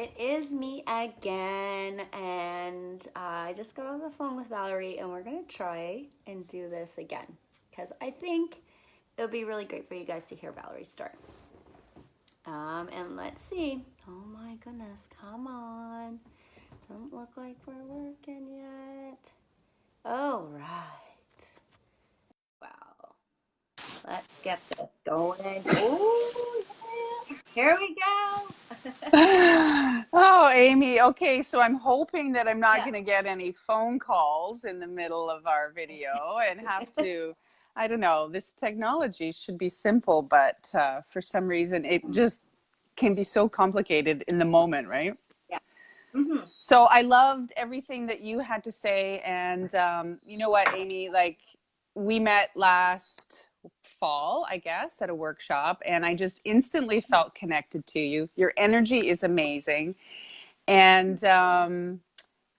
It is me again, and I just got on the phone with Valerie, and we're gonna try and do this again because I think it would be really great for you guys to hear Valerie's story. And let's see. Oh my goodness, come on. Don't look like we're working yet. Oh, right. Wow. Let's get this going. Oh, yeah. Here we go. Oh, Amy. Okay, so I'm hoping that I'm not Yeah. going to get any phone calls in the middle of our video and have to, I don't know, this technology should be simple, but for some reason it just can be so complicated in the moment, right? Yeah. Mm-hmm. So I loved everything that you had to say. And you know what, Amy, like we met last fall, I guess, at a workshop, and I just instantly felt connected to you. Your energy is amazing. And the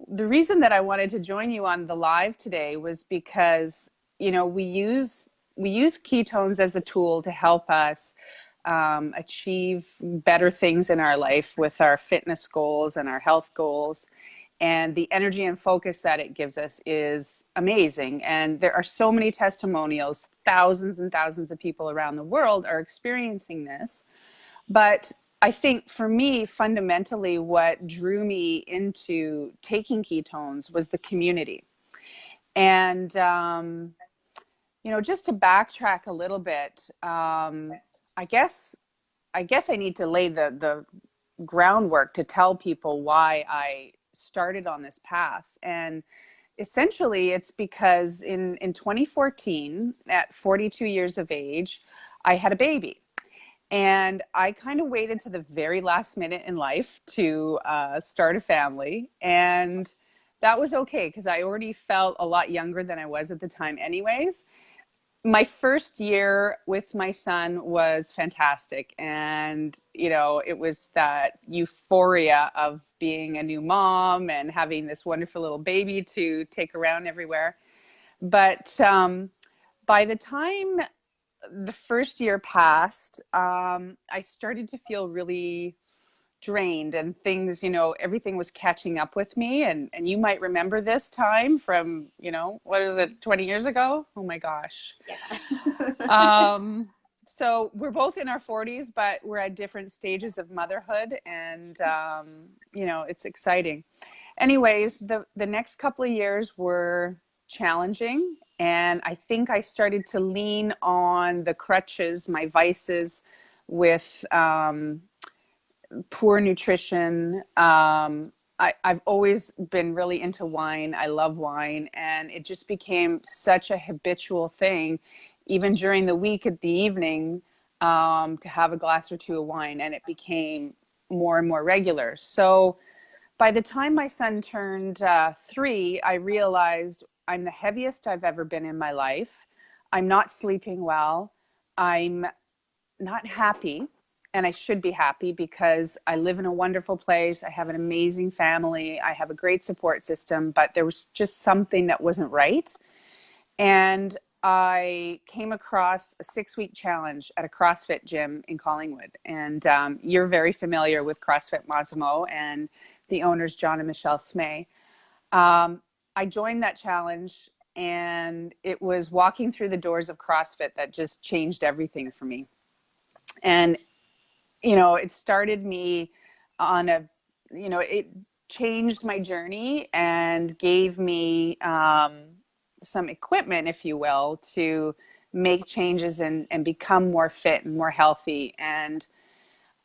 reason that I wanted to join you on the live today was because, we use ketones as a tool to help us achieve better things in our life with our fitness goals and our health goals. And the energy and focus that it gives us is amazing. And there are so many testimonials. Thousands and thousands of people around the world are experiencing this. But I think for me, fundamentally, what drew me into taking ketones was the community. And, just to backtrack a little bit, I guess I need to lay the groundwork to tell people why I started on this path. And essentially, it's because in 2014, at 42 years of age, I had a baby. And I kind of waited to the very last minute in life to start a family. And that was okay because I already felt a lot younger than I was at the time, anyways. My first year with my son was fantastic. And, it was that euphoria of being a new mom and having this wonderful little baby to take around everywhere. But by the time the first year passed, I started to feel really drained and things, everything was catching up with me. And you might remember this time from, what is it, 20 years ago? Oh my gosh. Yeah. Um, so we're both in our 40s, but we're at different stages of motherhood. And, it's exciting. Anyways, the next couple of years were challenging. And I think I started to lean on the crutches, my vices with poor nutrition. I've always been really into wine. I love wine. And it just became such a habitual thing, even during the week at the evening, to have a glass or two of wine. And it became more and more regular. So by the time my son turned 3, I realized I'm the heaviest I've ever been in my life. I'm not sleeping well. I'm not happy. And I should be happy because I live in a wonderful place. I have an amazing family. I have a great support system, but there was just something that wasn't right. And I came across a 6-week challenge at a CrossFit gym in Collingwood. And you're very familiar with CrossFit Massimo and the owners, John and Michelle Smay. I joined that challenge, and it was walking through the doors of CrossFit that just changed everything for me. And, it started me on it changed my journey and gave me some equipment, if you will, to make changes and become more fit and more healthy. And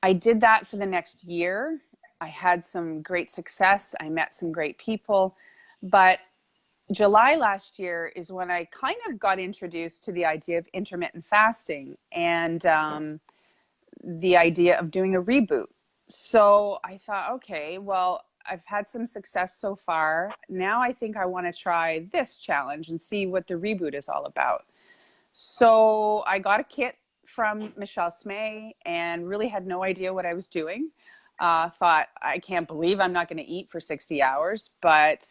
I did that for the next year. I had some great success. I met some great people. But July last year is when I kind of got introduced to the idea of intermittent fasting and the idea of doing a reboot. So I thought, okay, well, I've had some success so far. Now I think I want to try this challenge and see what the reboot is all about. So I got a kit from Michelle Smay and really had no idea what I was doing. Thought, I can't believe I'm not going to eat for 60 hours, but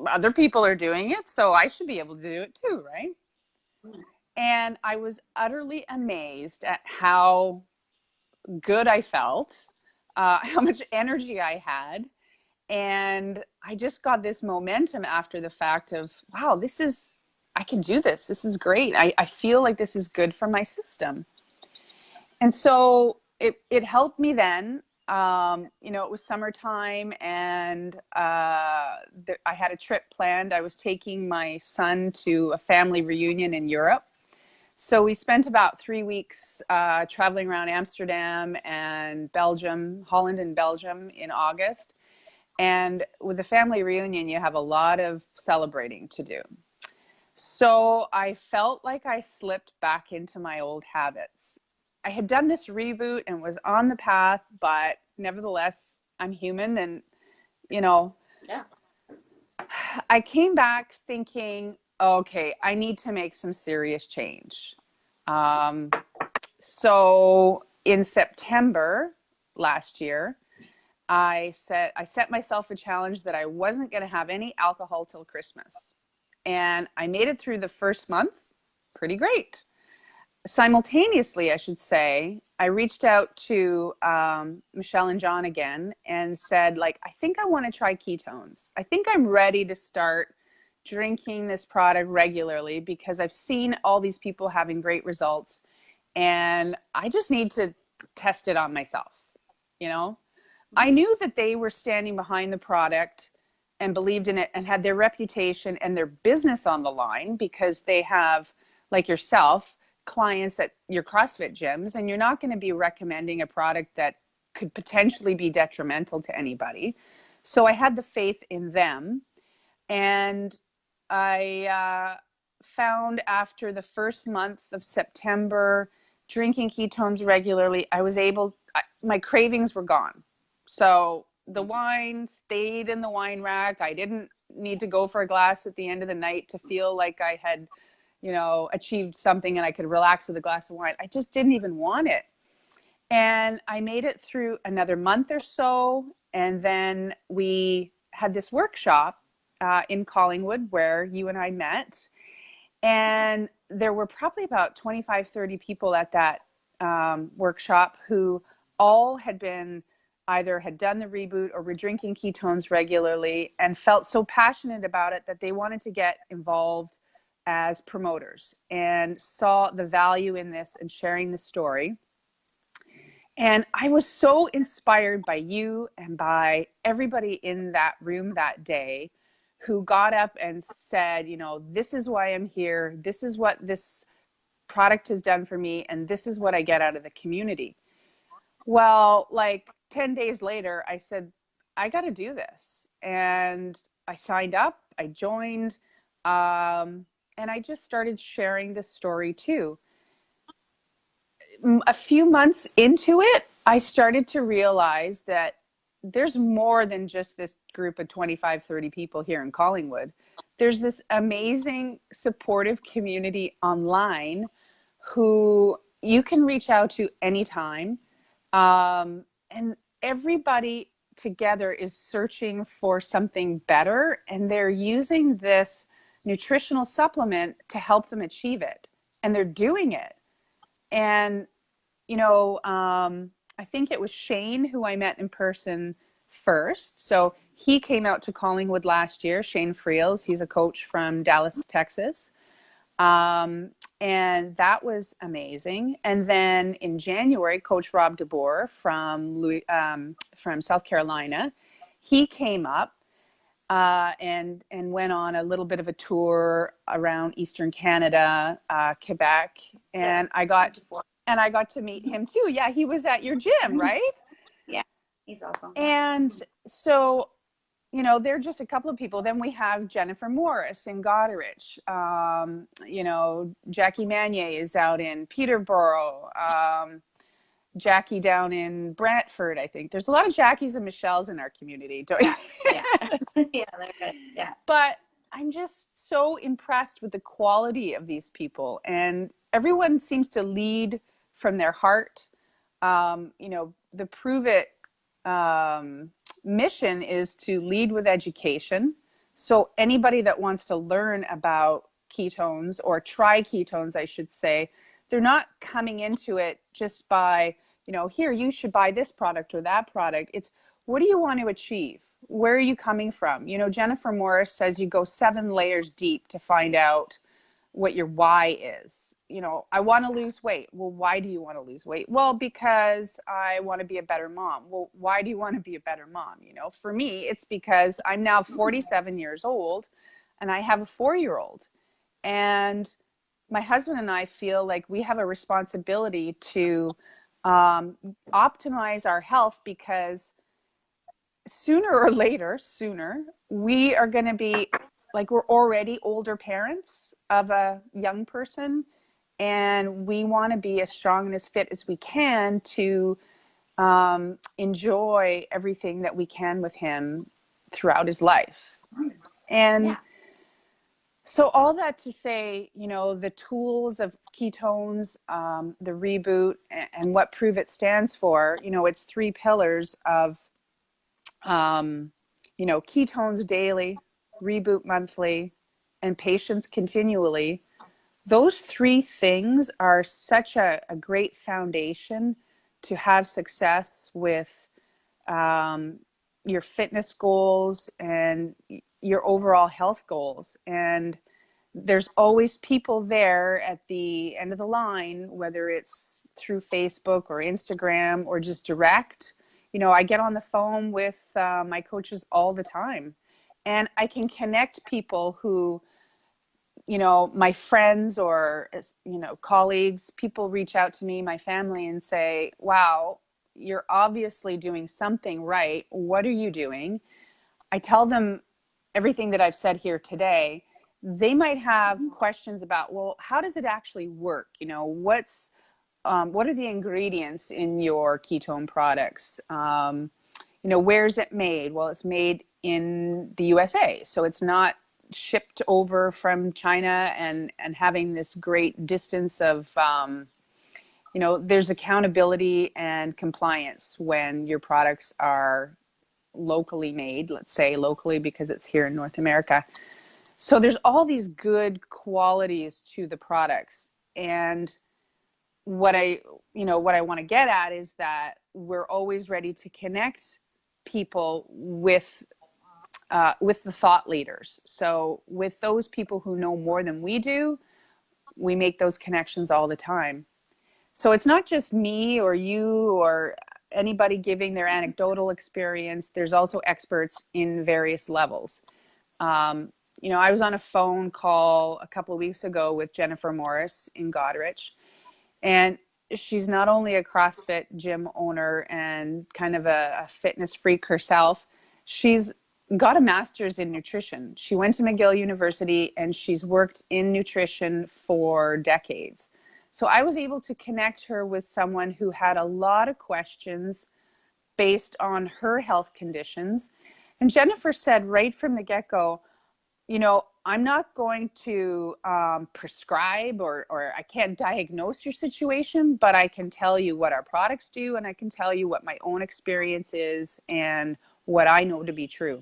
other people are doing it, so I should be able to do it too, right? And I was utterly amazed at how good I felt. how much energy I had. And I just got this momentum after the fact of, wow, I can do this. This is great. I feel like this is good for my system. And so it helped me then. It was summertime, and I had a trip planned. I was taking my son to a family reunion in Europe. So we spent about 3 weeks traveling around Amsterdam and Belgium, Holland and Belgium in August. And with the family reunion, you have a lot of celebrating to do. So I felt like I slipped back into my old habits. I had done this reboot and was on the path, but nevertheless, I'm human, and, Yeah. I came back thinking, okay, I need to make some serious change. So in September last year, I set myself a challenge that I wasn't going to have any alcohol till Christmas. And I made it through the first month pretty great. Simultaneously, I should say, I reached out to Michelle and John again and said, like, I think I want to try ketones. I think I'm ready to start drinking this product regularly because I've seen all these people having great results, and I just need to test it on myself. I knew that they were standing behind the product and believed in it and had their reputation and their business on the line because they have, like yourself, clients at your CrossFit gyms, and you're not going to be recommending a product that could potentially be detrimental to anybody. So I had the faith in them. And I found after the first month of September, drinking ketones regularly, my cravings were gone. So the wine stayed in the wine rack. I didn't need to go for a glass at the end of the night to feel like I had, achieved something and I could relax with a glass of wine. I just didn't even want it. And I made it through another month or so. And then we had this workshop in Collingwood where you and I met. And there were probably about 25, 30 people at that workshop who all had done the reboot or were drinking ketones regularly and felt so passionate about it that they wanted to get involved as promoters and saw the value in this and sharing the story. And I was so inspired by you and by everybody in that room that day who got up and said, this is why I'm here. This is what this product has done for me. And this is what I get out of the community. Well, like 10 days later, I said, I got to do this. And I signed up, I joined, and I just started sharing this story too. A few months into it, I started to realize that there's more than just this group of 25, 30 people here in Collingwood. There's this amazing supportive community online who you can reach out to anytime. And everybody together is searching for something better, and they're using this nutritional supplement to help them achieve it. And they're doing it. And, I think it was Shane who I met in person first. So he came out to Collingwood last year, Shane Friels. He's a coach from Dallas, Texas. And that was amazing. And then in January, Coach Rob DeBoer from South Carolina, he came up and went on a little bit of a tour around Eastern Canada, Quebec, and I got to meet him too. Yeah, he was at your gym, right? Yeah, he's awesome. And so, they're just a couple of people. Then we have Jennifer Morris in Goderich. Jackie Manier is out in Peterborough. Jackie down in Brantford, I think. There's a lot of Jackies and Michelles in our community, don't you? Yeah. Yeah, they're good. Yeah. But I'm just so impressed with the quality of these people. And everyone seems to lead from their heart. The Pruvit mission is to lead with education. So anybody that wants to learn about ketones or try ketones, I should say, they're not coming into it just by here, you should buy this product or that product. It's, what do you want to achieve? Where are you coming from? Jennifer Morris says you go 7 layers deep to find out what your why is. I want to lose weight. Well, why do you want to lose weight? Well, because I want to be a better mom. Well, why do you want to be a better mom? For me, it's because I'm now 47 years old and I have a 4-year-old. And my husband and I feel like we have a responsibility to optimize our health, because sooner or later, we are going to be, like, we're already older parents of a young person, and we want to be as strong and as fit as we can to enjoy everything that we can with him throughout his life. And so all that to say, the tools of ketones, the reboot, and what Pruvit stands for, it's 3 pillars of, ketones daily, reboot monthly, and patience continually. Those 3 things are such a great foundation to have success with your fitness goals and your overall health goals. And there's always people there at the end of the line, whether it's through Facebook or Instagram or just direct. I get on the phone with my coaches all the time, and I can connect people who, my friends or, colleagues, people reach out to me, my family, and say, wow, you're obviously doing something right. What are you doing? I tell them everything that I've said here today. They might have questions about, well, how does it actually work? What are the ingredients in your ketone products? Where is it made? Well, it's made in the USA, so it's not shipped over from China and having this great distance of, there's accountability and compliance when your products are locally made, let's say locally because it's here in North America. So there's all these good qualities to the products. And what I want to get at is that we're always ready to connect people with the thought leaders. So with those people who know more than we do, we make those connections all the time. So it's not just me or you or anybody giving their anecdotal experience. There's also experts in various levels. I was on a phone call a couple of weeks ago with Jennifer Morris in Goderich, and she's not only a CrossFit gym owner and kind of a fitness freak herself, she's got a master's in nutrition. She went to McGill University and she's worked in nutrition for decades. So I was able to connect her with someone who had a lot of questions based on her health conditions. And Jennifer said right from the get-go, I'm not going to prescribe or I can't diagnose your situation, but I can tell you what our products do, and I can tell you what my own experience is and what I know to be true.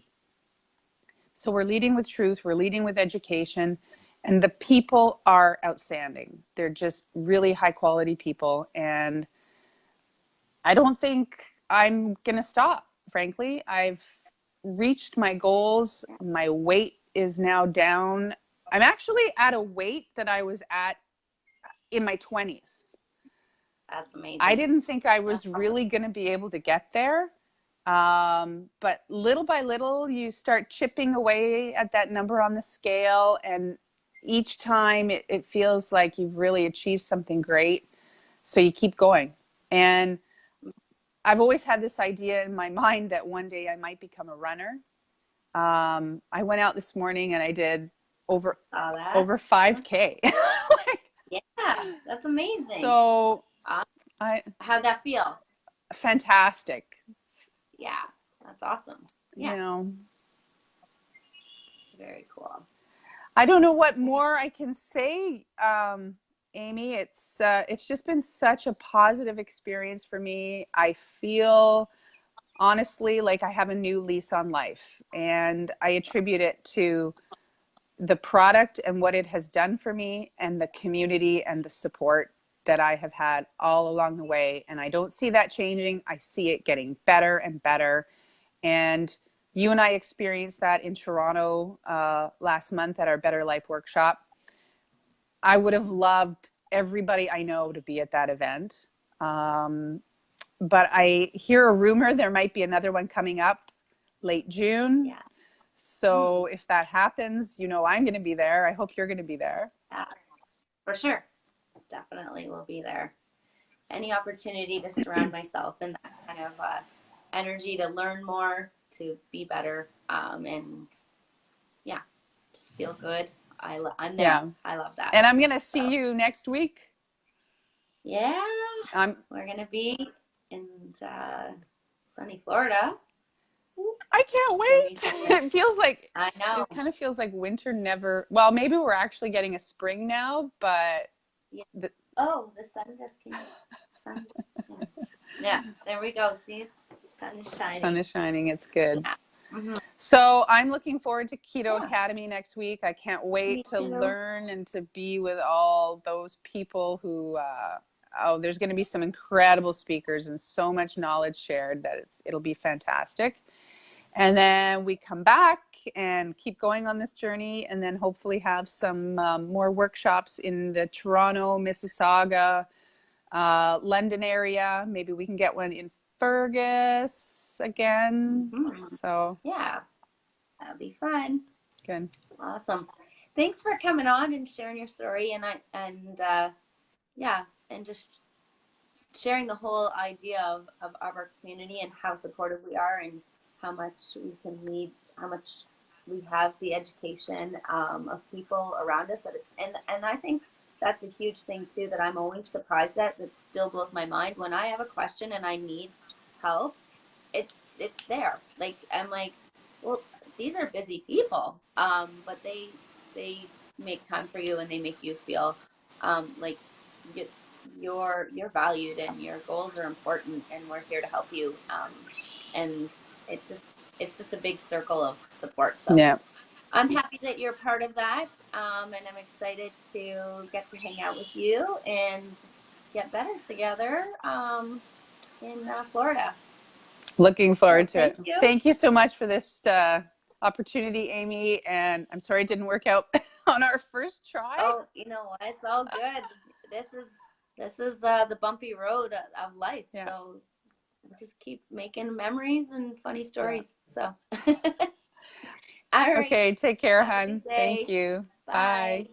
So we're leading with truth, we're leading with education, and the people are outstanding. They're just really high quality people, and I don't think I'm gonna stop, frankly. I've reached my goals. My weight is now down. I'm actually at a weight that I was at in my 20s. That's amazing. I didn't think I was really going to be able to get there. But little by little, you start chipping away at that number on the scale. And each time it feels like you've really achieved something great. So you keep going. And I've always had this idea in my mind that one day I might become a runner. I went out this morning and I did over 5K. Yeah, that's amazing. So how'd that feel? Fantastic. Yeah, that's awesome. Yeah. Very cool. I don't know what more I can say, Aimee. It's just been such a positive experience for me. I feel honestly like I have a new lease on life, and I attribute it to the product and what it has done for me and the community and the support. that I have had all along the way. And I don't see that changing. I see it getting better and better. And you and I experienced that in Toronto last month at our Better Life workshop. I would have loved everybody I know to be at that event. But I hear a rumor there might be another one coming up late June. Yeah. So if that happens, you know, I'm going to be there. I hope you're going to be there. Yeah, for sure. Definitely will be there. Any opportunity to surround myself in that kind of energy to learn more, to be better, and yeah, just feel good. I'm there. Yeah. I love that. And I'm going to see you next week. Yeah, we're going to be in sunny Florida. I can't wait. It feels like, I know. It kind of feels like winter never, well, maybe we're actually getting a spring now, but. Yeah. The sun just came out. Yeah, there we go. See, sun is shining. Sun is shining. It's good. Yeah. Mm-hmm. So I'm looking forward to Keto Academy next week. I can't wait to learn and to be with all those people who, there's going to be some incredible speakers and so much knowledge shared that it'll be fantastic. And then we come back and keep going on this journey, and then hopefully have some more workshops in the Toronto, Mississauga, London area. Maybe we can get one in Fergus again. So yeah, that'll be fun. Good. Awesome. Thanks for coming on and sharing your story, and just sharing the whole idea of our community and how supportive we are, and how much we can lead, how much we have the education of people around us. And I think that's a huge thing too that I'm always surprised at, that still blows my mind. When I have a question and I need help, it's there. Like, I'm like, well, these are busy people, but they make time for you, and they make you feel like you're valued, and your goals are important, and we're here to help you. And it's just a big circle of support. So yeah, I'm happy that you're part of that, and I'm excited to get to hang out with you and get better together in Florida. Looking forward to it. You. Thank you so much for this opportunity, Aimee. And I'm sorry it didn't work out on our first try. Oh, you know what? It's all good. This is the bumpy road of life. Yeah. So just keep making memories and funny stories. Yeah. So, all right. Okay, take care, hon. Thank you. Bye. Bye.